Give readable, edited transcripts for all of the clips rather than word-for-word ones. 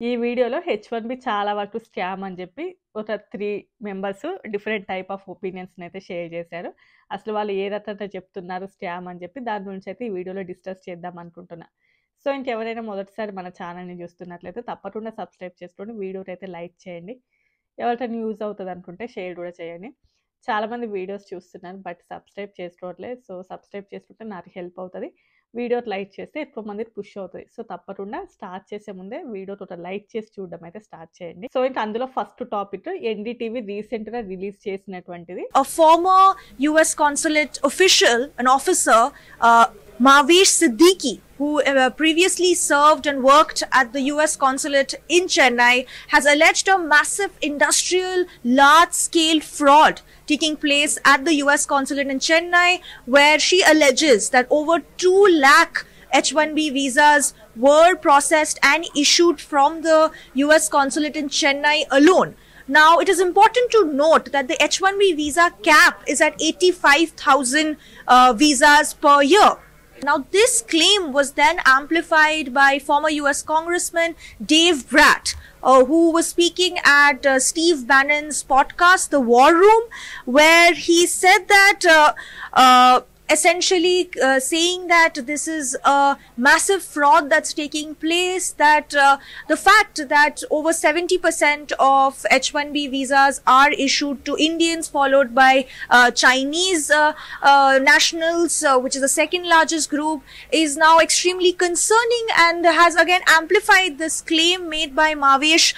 ఈ వీడియోలో హెచ్-1బీ చాలా వరకు స్కామ్ అని చెప్పి ఒక 3 మెంబర్స్ డిఫరెంట్ టైప్ ఆఫ్ ఒపీనియన్స్‌నైతే షేర్ చేశారు. అసలు వాళ్ళు ఏ రకంగా చెప్తున్నారు స్కామ్ అని చెప్పి దాని గురించి అయితే ఈ వీడియోలో డిస్కస్ చేద్దాం అనుకుంటున్నా. సో, ఇంకెవరైనా మొదటిసారి మన ఛానల్‌ని చూస్తున్నట్లయితే తప్పకుండా సబ్స్క్రైబ్ చేసుకోండి. వీడియోనైతే లైక్ చేయండి. ఎవరికైనా యూజ్ అవుతది అనుకుంటే షేర్ కూడా చేయండి. చాలామంది వీడియోస్ చూస్తున్నారు బట్ సబ్స్క్రైబ్ చేసుకోవట్లేదు. సో, సబ్స్క్రైబ్ చేసుకుంటే నాకు హెల్ప్ అవుతది. వీడియోకి లైక్ చేస్తే ఎక్కువ మందికి పుష్ అవుతది. సో, తప్పకుండా స్టార్ట్ చేసే ముందే వీడియోకి ఒక లైక్ చేసి చూడడం అయితే స్టార్ట్ చేయండి. సో, ఇంక అందులో ఫస్ట్ టాపిక్ ఎన్‌డీటీవీ రీసెంట్‌గా రిలీజ్ చేసినటువంటిది. A former US consulate official, an officer, Mavish Siddiqui, who previously served and worked at the US consulate in Chennai, has alleged a massive industrial large-scale fraud taking place at the US consulate in Chennai, where she alleges that over 2 lakh H-1B visas were processed and issued from the US consulate in Chennai alone. Now, it is important to note that the H-1B visa cap is at 85,000 visas per year. Now, this claim was then amplified by former US Congressman Dave Brat, who was speaking at Steve Bannon's podcast, The War Room, where he said that essentially saying that this is a massive fraud that's taking place, that the fact that over 70% of H-1B visas are issued to Indians, followed by Chinese nationals, which is the second largest group, is now extremely concerning and has again amplified this claim made by Mavish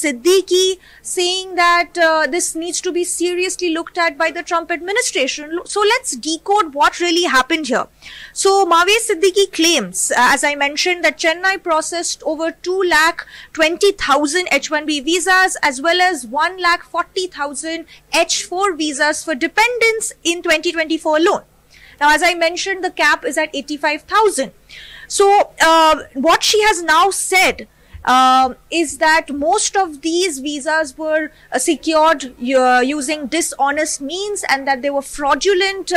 Siddiqui, saying that this needs to be seriously looked at by the Trump administration. So let's decode what really happened here. So Mavish Siddiqui claims, as I mentioned, that Chennai processed over 2,20,000 H-1B visas as well as 1,40,000 H-4 visas for dependents in 2024 alone. Now, as I mentioned, the cap is at 85,000. So what she has now said is that most of these visas were secured using dishonest means and that they were fraudulent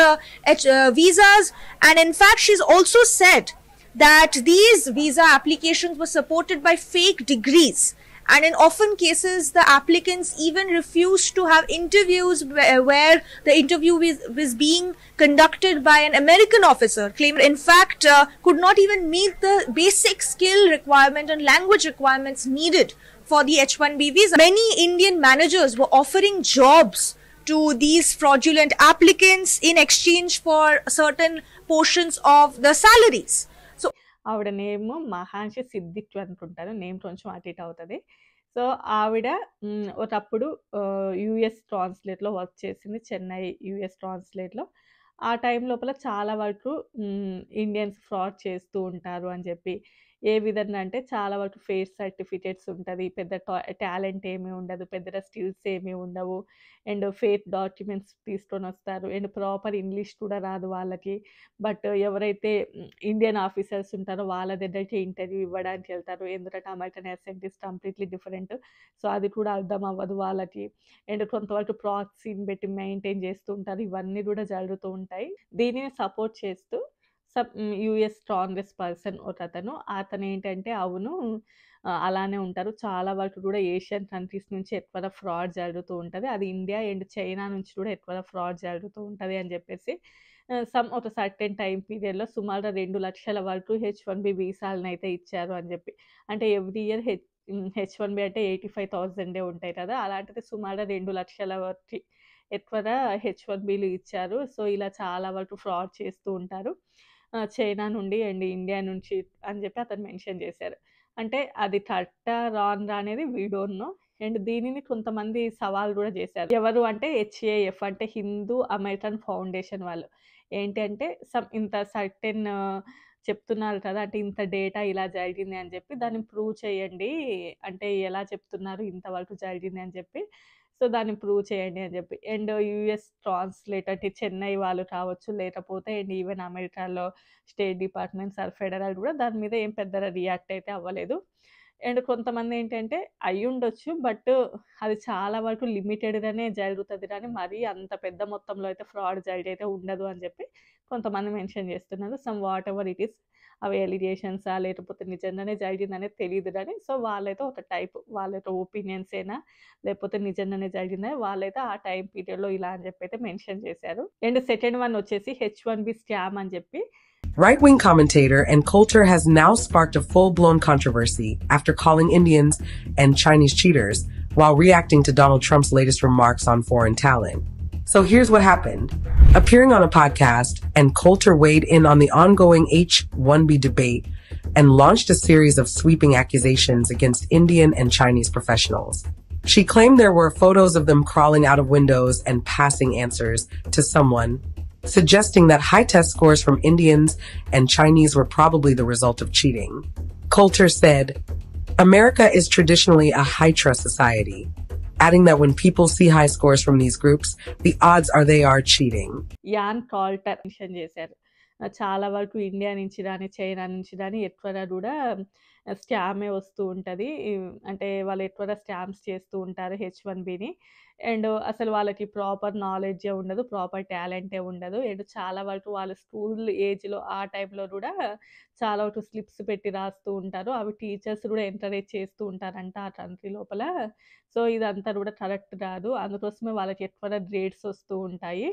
visas. And in fact, she's also said that these visa applications were supported by fake degrees. And in often cases, the applicants even refused to have interviews where the interview was being conducted by an American officer, claimed in fact could not even meet the basic skill requirement and language requirements needed for the H-1B visa. Many Indian managers were offering jobs to these fraudulent applicants in exchange for certain portions of the salaries. ఆవిడ name మహాంషి Siddique అనుకుంటాను. Name కొంచెం అటు ఇటు అవుతది. So, ఆవిడ ఒకప్పుడు US ట్రాన్స్‌లేట్‌లో work చేసింది. Chennai US ట్రాన్స్‌లేట్‌లో. ఆ టైం లోపల చాలా వరకు ఇండియన్స్ ఫ్రాడ్ చేస్తూ ఉంటారు అని చెప్పి, ఏ విధంగా అంటే చాలా వరకు ఫేక్ సర్టిఫికేట్స్ ఉంటది. పెద్ద టాలెంట్ ఏమీ ఉండదు. పెద్దగా స్కిల్స్ ఏమీ ఉండవు. అండ్ ఫేక్ డాక్యుమెంట్స్ తీసుకొనొస్తారు. అండ్ ప్రాపర్ ఇంగ్లీష్ కూడా రాదు వాళ్ళకి. బట్ ఎవరైతే ఇండియన్ ఆఫీసర్స్ ఉంటారో వాళ్ళ దగ్గరికి ఇంటర్వ్యూ ఇవ్వడానికి వెళ్తారు. ఎందుకంటే American accent is completely different. So, అది కూడా అర్థం అవ్వదు వాళ్ళకి. అండ్ కొంతవరకు ప్రాక్సీని పెట్టి మెయింటైన్ చేస్తూ ఉంటారు. ఇవన్నీ కూడా జరుగుతూ ఉంటాయి. దీనిని సపోర్ట్ చేస్తూ యూఎస్ కాంగ్రెస్ పర్సన్ ఒకతను. అతనేంటంటే అవును అలానే ఉంటారు. చాలా వరకు కూడా ఏషియన్ కంట్రీస్ నుంచి ఎక్కువగా ఫ్రాడ్ జరుగుతూ ఉంటది. అది ఇండియా అండ్ చైనా నుంచి కూడా ఎక్కువగా ఫ్రాడ్ జరుగుతూ ఉంటది అని చెప్పేసి ఒక సర్టెన్ టైమ్ పీరియడ్‌లో సుమారుగా 2,00,000 వరకు హెచ్-1బీ వీసాలనైతే ఇచ్చారు అని చెప్పి. అంటే ఎవ్రీ ఇయర్ హెచ్-1బీ అంటే 85,000 ఉంటాయి కదా! అలాంటిది సుమారుగా 2,00,000 వరకి ఎక్కువగా హెచ్-1బీలు ఇచ్చారు. సో, ఇలా చాలా వరకు ఫ్రాడ్ చేస్తూ ఉంటారు. చైనా నుండి అండ్ ఇండియా నుంచి అని చెప్పి అతను మెన్షన్ చేశారు. అంటే అది కరెక్టా రాంగా అనేది వి డోంట్ నో. అండ్ దీనిని కొంతమంది సవాల్ కూడా చేశారు. ఎవరు అంటే హెచ్ఏఎఫ్ అంటే హిందూ అమెరికన్ ఫౌండేషన్ వాళ్ళు. ఏంటి అంటే ఇంత సర్టెన్ చెప్తున్నారు కదా! అంటే ఇంత డేటా ఇలా జరిగింది అని చెప్పి దాన్ని ప్రూవ్ చేయండి. అంటే ఎలా చెప్తున్నారు ఇంతవరకు జరిగింది అని చెప్పి. సో, దాన్ని ప్రూవ్ చేయండి అని చెప్పి. అండ్ యూఎస్ ట్రాన్స్‌లేట్ అంటే చెన్నై వాళ్ళు కావచ్చు, లేకపోతే అండ్ ఈవెన్ అమెరికాలో స్టేట్ డిపార్ట్‌మెంట్స్ ఆర్ ఫెడరల్ కూడా దాని మీద ఏం పెద్దగా రియాక్ట్ అయితే అవ్వలేదు. అండ్ కొంతమంది ఏంటంటే అయ్యుండొచ్చు. బట్ అది చాలా వరకు లిమిటెడ్‌గానే జరుగుతది కానీ మరీ అంత పెద్ద మొత్తంలో అయితే ఫ్రాడ్ జరిగైతే ఉండదు అని చెప్పి కొంతమంది మెన్షన్ చేస్తున్నారు. What ever it is. అవి ఎలిగేషన్సా లేకపోతే నిజంగానే జరిగిందనేది తెలీదు గానీ, సో, వాళ్ళైతే ఒక టైప్ వాళ్ళైతే ఒపీనియన్సేనా లేకపోతే నిజంగానే జరిగిందా వాళ్ళైతే ఆ టైం పీరియడ్‌లో ఇలా అని చెప్పైతే మెన్షన్ చేశారు. అండ్ సెకండ్ వన్ వచ్చేసి హెచ్-1బీ స్కామ్ అని చెప్పి Right-wing commentator and Coulter has now sparked a full-blown controversy after calling Indians and Chinese cheaters while reacting to Donald Trump's latest remarks on foreign talent. So here's what happened. Appearing on a podcast, and Coulter weighed in on the ongoing H-1B debate and launched a series of sweeping accusations against Indian and Chinese professionals. She claimed there were photos of them crawling out of windows and passing answers to someone, suggesting that high test scores from Indians and Chinese were probably the result of cheating. Coulter said, America is traditionally a high-trust society, adding that when people see high scores from these groups, the odds are they are cheating. Ann Coulter mention చేశారు. చాలా వరకు India నుంచి గానీ, China నుంచి గానీ ఎక్కువగా గూడా స్కామే వస్తూ ఉంటది. అంటే వాళ్ళు ఎక్కువగా స్కామ్స్ చేస్తూ ఉంటారు హెచ్-1బీని. అండ్ అసలు వాళ్ళకి ప్రాపర్ నాలెడ్జే ఉండదు. ప్రాపర్ టాలెంటే ఉండదు. అండ్ చాలా వరకు వాళ్ళు స్కూల్ ఏజ్‌లో ఆ టైంలో గూడా చాలా వరకు స్లిప్స్ పెట్టి రాస్తూ ఉంటారు. అవి టీచర్స్ గూడా ఎంకరేజ్ చేస్తూ ఉంటారంట ఆ కంట్రీ లోపల. సో, ఇదంతా గూడా కరెక్ట్ గాదు. అందుకోసమే వాళ్ళకి ఎక్కువగా గ్రేడ్స్ వస్తూ ఉంటాయి.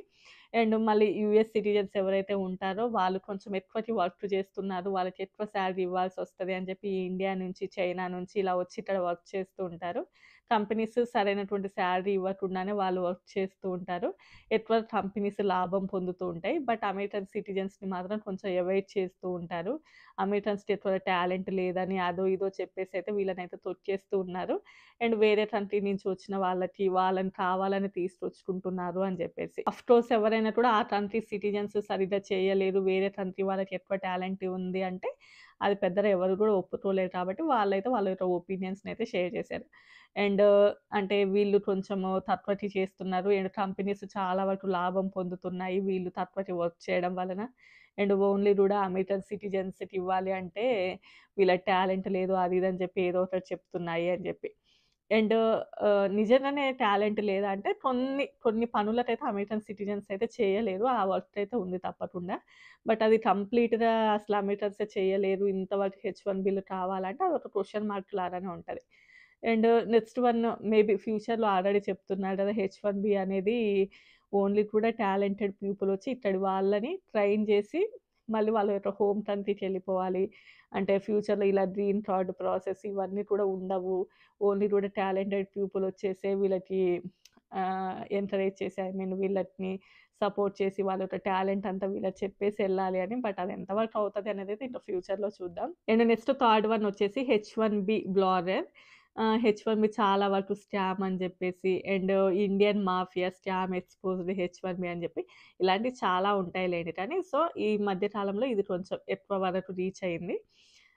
అండ్ మళ్ళీ యూఎస్ సిటిజన్స్ ఎవరైతే ఉంటారో వాళ్ళు కొంచెం ఎక్కువకి వర్క్ చేస్తున్నారు. వాళ్ళకి ఎక్కువ సాలరీ ఇవ్వాల్సొస్తది అని చెప్పి ఇండియా నుంచి, చైనా నుంచి ఇలా వచ్చి ఇక్కడ వర్క్ చేస్తూ ఉంటారు. కంపెనీస్ సరైనటువంటి సాలరీ ఇవ్వకుండానే వాళ్ళు వర్క్ చేస్తూ ఉంటారు. ఎక్కువ కంపెనీస్ లాభం పొందుతూ ఉంటాయి. బట్ అమెరికన్ సిటిజన్స్‌ని మాత్రం కొంచెం అవాయిడ్ చేస్తూ ఉంటారు. అమెరికన్స్‌కి ఎక్కువ టాలెంట్ లేదని అదో ఇదో చెప్పేసి అయితే వీళ్ళనైతే తొక్కేస్తూ ఉన్నారు. అండ్ వేరే కంట్రీ నుంచి వచ్చిన వాళ్ళని కావాలని తీసుకొచ్చుకుంటున్నారు అని చెప్పేసి. అఫ్‌కోర్స్ ఎవరైనా కూడా ఆ కంట్రీ సిటిజన్స్ సరిగ్గా చేయలేరు. వేరే కంట్రీ వాళ్ళకి ఎక్కువ టాలెంట్ ఉంది అంటే అది పెద్దగా ఎవరు కూడా ఒప్పుకోలేరు కాబట్టి వాళ్ళైతే వాళ్ళ యొక్క ఒపీనియన్స్‌నైతే షేర్ చేశారు. అండ్ అంటే వీళ్ళు కొంచెము తక్కువకి చేస్తున్నారు. అండ్ కంపెనీస్ చాలా వరకు లాభం పొందుతున్నాయి. వీళ్ళు తక్కువకి వర్క్ చేయడం వలన. అండ్ ఓన్లీ కూడా అమెరికన్ సిటిజన్స్‌కి ఇవ్వాలి అంటే వీళ్ళకి టాలెంట్ లేదు అది ఇది అని చెప్పి ఏదో ఒకటి చెప్తున్నాయి అని చెప్పి. అండ్ నిజంగానే టాలెంట్ లేదా అంటే కొన్ని పనులకైతే అమెరికన్ సిటిజన్స్ అయితే చేయలేరు. ఆ వర్క్ అయితే ఉంది తప్పకుండా. బట్ అది కంప్లీట్‌గా అసలు అమెరికన్సే చేయలేరు. ఇంతవరకు హెచ్-1బీలు కావాలంటే అదొక క్వెషన్ మార్క్ లాగానే ఉంటది. అండ్ నెక్స్ట్ వన్ మేబీ ఫ్యూచర్‌లో ఆల్రెడీ చెప్తున్నారు కదా! హెచ్-1బీ అనేది ఓన్లీ కూడా టాలెంటెడ్ పీపుల్ వచ్చి ఇక్కడి వాళ్ళని ట్రైన్ చేసి మళ్ళీ వాళ్ళ యొక్క హోమ్ కంట్రీకెళ్ళిపోవాలి. అంటే ఫ్యూచర్‌లో ఇలా గ్రీన్ కార్డ్ ప్రాసెస్ ఇవన్నీ కూడా ఉండవు. ఓన్లీ కూడా టాలెంటెడ్ పీపుల్ వచ్చేసే వీళ్ళకి ఎంకరేజ్ చేసి ఐ మీన్ వీళ్ళని సపోర్ట్ చేసి వాళ్ళ యొక్క టాలెంట్ అంతా వీళ్ళకి చెప్పేసి ఎళ్ళాలి అని. బట్ అది ఎంతవరకు అవుతది అనేదైతే ఇంకా ఫ్యూచర్‌లో చూద్దాం. అండ్ నెక్స్ట్ థర్డ్ వన్ వచ్చేసి హెచ్-1బీ బ్లాగర్. హెచ్-1బీ చాలా వరకు స్కామ్ అని చెప్పేసి and Indian mafia scam exposed H one B అని చెప్పి ఇలాంటివి చాలా ఉంటాయిలెండి. కానీ సో, ఈ మధ్య కాలంలో ఇది కొంచెం ఎక్కువ వరకు రీచ్ అయింది.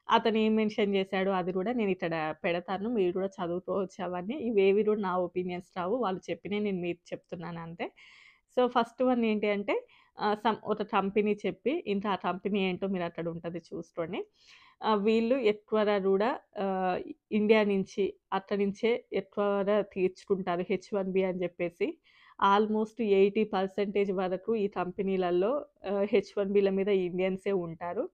అతను ఏం మెన్షన్ చేశాడో అది కూడా నేను ఇక్కడ పెడతాను. మీరు కూడా చదువుకోవచ్చు అవన్నీ. ఇవేవి కూడా నా ఒపీనియన్స్ కావు. వాళ్ళు చెప్పినయి నేను మీకు చెప్తున్నాను అంతే. సో, ఫస్ట్ వన్ ఏంటి అంటే ఒక కంపెనీ చెప్పి ఇంకా ఆ కంపెనీ ఏంటో మీరు అక్కడ ఉంటది చూసుకోండి. వీళ్ళు ఎక్కువగా కూడా ఇండియా నుంచి అక్కడి నుంచే ఎక్కువగా తీర్చుకుంటారు హెచ్-1బీ అని చెప్పేసి. ఆల్మోస్ట్ 80% వరకు ఈ కంపెనీలలో హెచ్-1బీల మీద ఇండియన్సే ఉంటారు.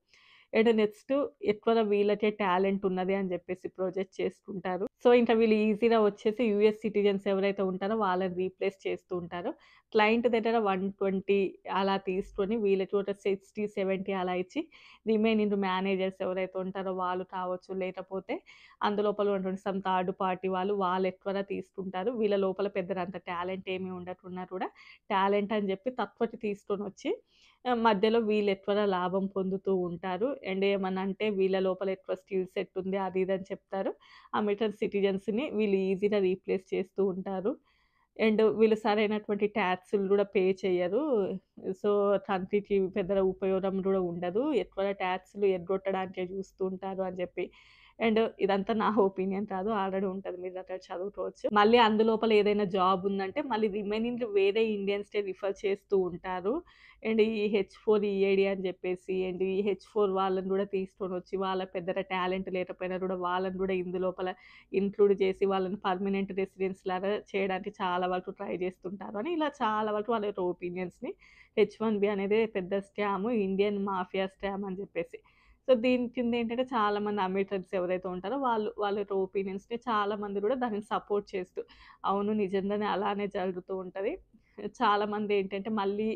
అండ్ నెక్స్ట్ ఎక్కువగా వీళ్ళకే టాలెంట్ ఉన్నది అని చెప్పేసి ప్రొజెక్ట్ చేసుకుంటారు. సో, ఇంకా వీళ్ళు ఈజీగా వచ్చేసి యూఎస్ సిటిజన్స్ ఎవరైతే ఉంటారో వాళ్ళని రీప్లేస్ చేస్తూ ఉంటారు. క్లయింట్ దగ్గర 120 అలా తీసుకొని వీళ్ళకి ఒక 60, 70 అలా ఇచ్చి రిమైనింగ్ మేనేజర్స్ ఎవరైతే ఉంటారో వాళ్ళు కావచ్చు, లేకపోతే అందులోపల ఉన్నటువంటి సమ్ థర్డ్ పార్టీ వాళ్ళు ఎక్కువగా తీసుకుంటారు. వీళ్ళ లోపల పెద్దగా అంత టాలెంట్ ఏమి ఉండకున్నా కూడా టాలెంట్ అని చెప్పి తక్కువకి తీసుకొనొచ్చి మధ్యలో వీళ్ళు ఎక్కువగా లాభం పొందుతూ ఉంటారు. అండ్ ఏమన్నా అంటే వీళ్ళ లోపల ఎక్కువ స్కిల్ సెట్ ఉంది అది ఇది అని చెప్తారు. అమెరికన్ సిటిజన్స్‌ని వీళ్ళు ఈజీగా రీప్లేస్ చేస్తూ ఉంటారు. అండ్ వీళ్ళు సరైనటువంటి టాక్స్‌లు కూడా పే చెయ్యరు. సో, కంట్రీకి పెద్దగా ఉపయోగం కూడా ఉండదు. ఎక్కువగా టాక్స్‌లు ఎగ్గొట్టడానికే చూస్తూ ఉంటారు అని చెప్పి. అండ్ ఇదంతా నా ఒపీనియన్ కాదు. ఆల్రెడీ ఉంటది. మీరు అక్కడ చదువుకోవచ్చు. మళ్ళీ అందులోపల ఏదైనా జాబ్ ఉందంటే మళ్ళీ రిమైనింగ్ వేరే ఇండియన్స్‌కే రిఫర్ చేస్తూ ఉంటారు. అండ్ ఈ హెచ్-4 ఈఏడీ అని చెప్పేసి అండ్ ఈ హెచ్-4 వాళ్ళని కూడా తీసుకొనొచ్చి వాళ్ళకి పెద్దగా టాలెంట్ లేకపోయినా కూడా వాళ్ళని కూడా ఇందులోపల ఇంక్లూడ్ చేసి వాళ్ళని పర్మనెంట్ రెసిడెన్స్ లాగా చేయడానికి చాలా వరకు ట్రై చేస్తుంటారు అని ఇలా చాలా వరకు వాళ్ళ యొక్క ఒపీనియన్స్‌ని హెచ్-1బీ అనేది పెద్ద స్కామ్, ఇండియన్ మాఫియా స్కామ్ అని చెప్పేసి. సో దీని కింద ఏంటంటే చాలామంది అమెరికన్స్ ఎవరైతే ఉంటారో వాళ్ళ యొక్క ఒపీనియన్స్‌ని చాలామంది కూడా దానికి సపోర్ట్ చేస్తూ, అవును నిజంగానే అలానే జరుగుతూ ఉంటది. చాలామంది ఏంటంటే మళ్ళీ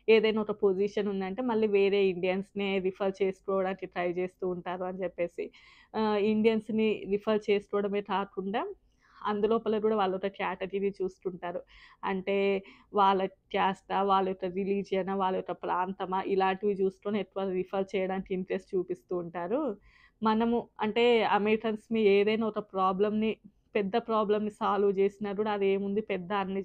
ఏదైనా ఒక పొజిషన్ ఉందంటే మళ్ళీ వేరే ఇండియన్స్‌నే రిఫర్ చేసుకోవడానికి ట్రై చేస్తూ ఉంటారు అని చెప్పేసి. ఇండియన్స్‌ని రిఫర్ చేసుకోవడమే కాకుండా అందులోపల కూడా వాళ్ళ ఒక కేటగిరీ చూస్తుంటారు. అంటే వాళ్ళ క్యాస్టా, వాళ్ళ యొక్క రిలీజియనా, వాళ్ళ యొక్క ప్రాంతమా ఇలాంటివి చూసుకొని ఎక్కువ రిఫర్ చేయడానికి ఇంట్రెస్ట్ చూపిస్తూ ఉంటారు. మనము అంటే అమెరికన్స్‌ని ఏదైనా ఒక పెద్ద ప్రాబ్లమ్‌ని సాల్వ్ చేసినా కూడా అదేముంది పెద్ద అన్ని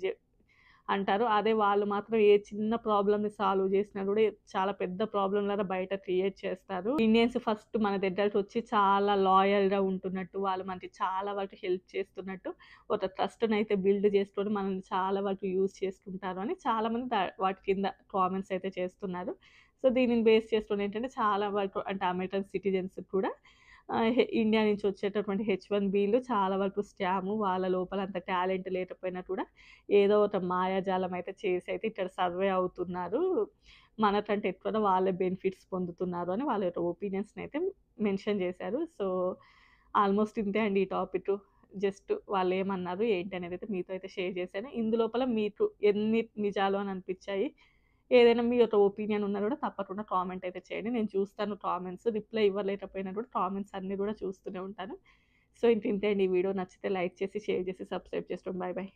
అంటారు. అదే వాళ్ళు మాత్రం ఏ చిన్న ప్రాబ్లమ్‌ని సాల్వ్ చేసినా కూడా చాలా పెద్ద ప్రాబ్లమ్ లాగా బయట క్రియేట్ చేస్తారు. ఇండియన్స్ ఫస్ట్ మన దగ్గరకొచ్చి చాలా లాయల్‌గా ఉంటున్నట్టు, వాళ్ళు మనకి చాలా వరకు హెల్ప్ చేస్తున్నట్టు, ఒక ట్రస్ట్‌నయితే బిల్డ్ చేసుకొని మనల్ని చాలా వరకు యూజ్ చేసుకుంటారు అని చాలామంది వాటి కింద కామెంట్స్ అయితే చేస్తున్నారు. సో, దీనిని బేస్ చేసుకొని ఏంటంటే చాలా వరకు అంటే అమెరికన్ సిటిజన్స్ కూడా ఇండియా నుంచి వచ్చేటటువంటి హెచ్-1బీలు చాలా వరకు స్కాము. వాళ్ళ లోపల అంత టాలెంట్ లేకపోయినా కూడా ఏదో ఒక మాయాజాలం అయితే చేసి అయితే ఇక్కడ సర్వే అవుతున్నారు. మనకంటే ఎక్కువగా వాళ్ళే బెనిఫిట్స్ పొందుతున్నారు అని వాళ్ళ యొక్క ఒపీనియన్స్‌ని అయితే మెన్షన్ చేశారు. సో, ఆల్మోస్ట్ ఇంతే అండి ఈ టాపిక్. జస్ట్ వాళ్ళేమన్నారు ఏంటి అనేది అయితే మీతో అయితే షేర్ చేశాను. ఇందులోపల మీకు ఎన్ని నిజాలు అని అనిపించాయి, ఏదైనా మీ యొక్క ఒపీనియన్ ఉన్నా కూడా తప్పకుండా కామెంట్ అయితే చేయండి. నేను చూస్తాను కామెంట్స్. రిప్లై ఇవ్వలేకపోయినా కూడా కామెంట్స్ అన్నీ కూడా చూస్తూనే ఉంటాను. సో, ఇంతే అండి ఈ వీడియో నచ్చితే లైక్ చేసి, షేర్ చేసి, సబ్స్క్రైబ్ చేసుకోండి. Bye bye.